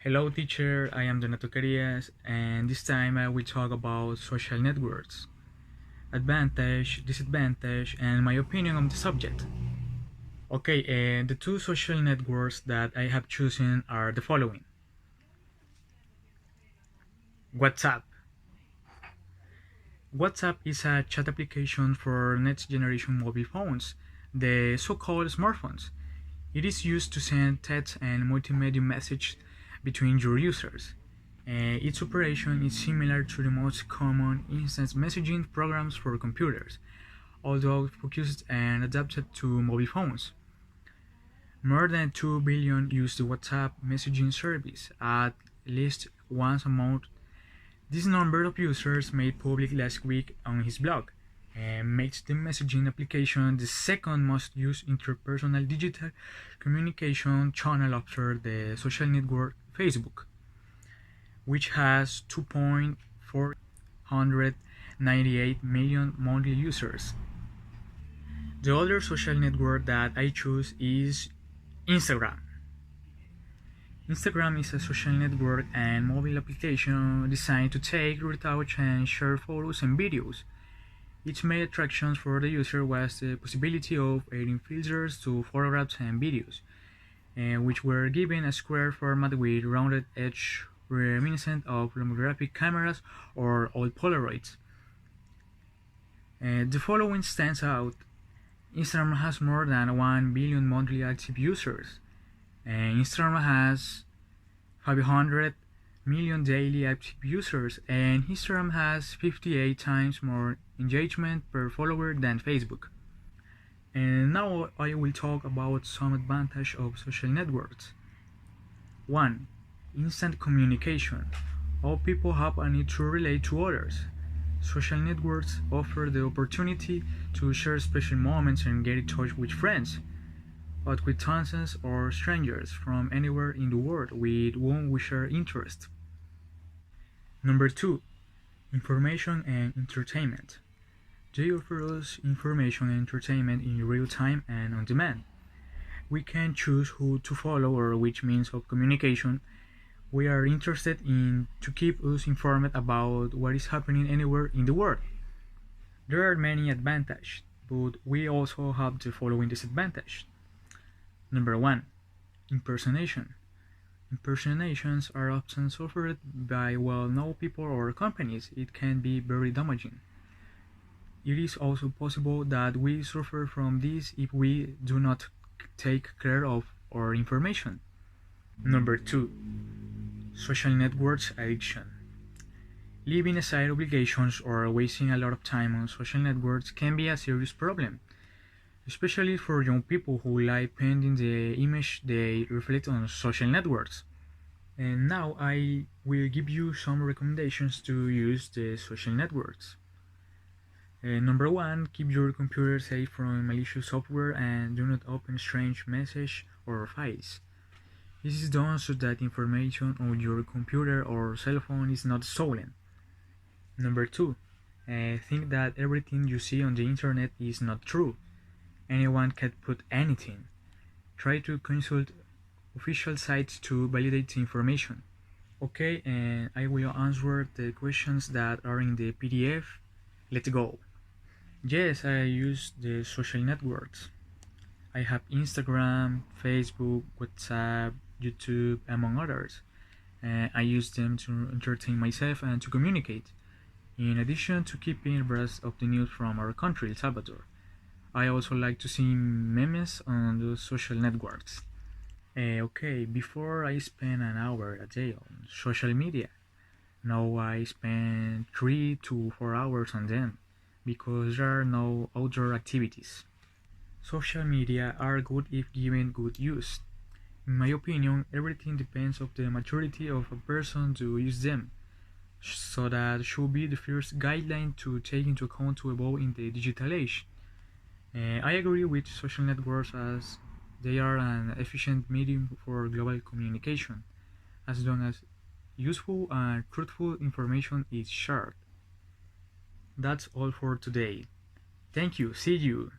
Hello teacher, I am Donato Carias and this time I will talk about social networks, advantage, disadvantage and my opinion on the subject. Okay, the two social networks that I have chosen are the following. WhatsApp. WhatsApp is a chat application for next generation mobile phones, the so-called smartphones. It is used to send text and multimedia messages between your users. Its operation is similar to the most common instant messaging programs for computers, although focused and adapted to mobile phones. More than 2 billion use the WhatsApp messaging service at least once a month. This number of users made public last week on his blog and makes the messaging application the second most used interpersonal digital communication channel after the social network Facebook, which has 2.498 million monthly users. The other social network that I choose is Instagram. Instagram is a social network and mobile application designed to take, retouch, and share photos and videos. Its main attraction for the user was the possibility of adding filters to photographs and videos, which were given a square format with rounded edges reminiscent of lomographic cameras or old Polaroids. The following stands out. Instagram has more than 1 billion monthly active users, and Instagram has 500 million daily active users, and Instagram has 58 times more engagement per follower than Facebook. And now I will talk about some advantage of social networks. 1. Instant communication. All people have a need to relate to others. Social networks offer the opportunity to share special moments and get in touch with friends, acquaintances, or strangers from anywhere in the world with whom we share interests. Number 2. Information and entertainment. They offer us information and entertainment in real time and on demand. We can choose who to follow or which means of communication we are interested in to keep us informed about what is happening anywhere in the world. There are many advantages, but we also have the following disadvantage. Number 1. Impersonation. Impersonations are often suffered by well-known people or companies. It can be very damaging. It is also possible that we suffer from this if we do not take care of our information. Number 2. Social networks addiction. Leaving aside obligations or wasting a lot of time on social networks can be a serious problem, especially for young people who like painting the image they reflect on social networks. And now I will give you some recommendations to use the social networks. Number 1, keep your computer safe from malicious software and do not open strange messages or files. This is done so that information on your computer or cell phone is not stolen. Number 2, think that everything you see on the internet is not true. Anyone can put anything. Try to consult official sites to validate the information. Okay, and I will answer the questions that are in the PDF. Let's go. Yes, I use the social networks. I have Instagram, Facebook, WhatsApp, YouTube, among others. I use them to entertain myself and to communicate, in addition to keeping abreast of the news from our country, El Salvador. I also like to see memes on those social networks. Okay, before I spend an hour a day on social media. Now I spend 3 to 4 hours on them because there are no outdoor activities. Social media are good if given good use. In my opinion, everything depends on the maturity of a person to use them, so that should be the first guideline to take into account to evolve in the digital age. I agree with social networks as they are an efficient medium for global communication, as long as useful and truthful information is shared. That's all for today. Thank you. See you.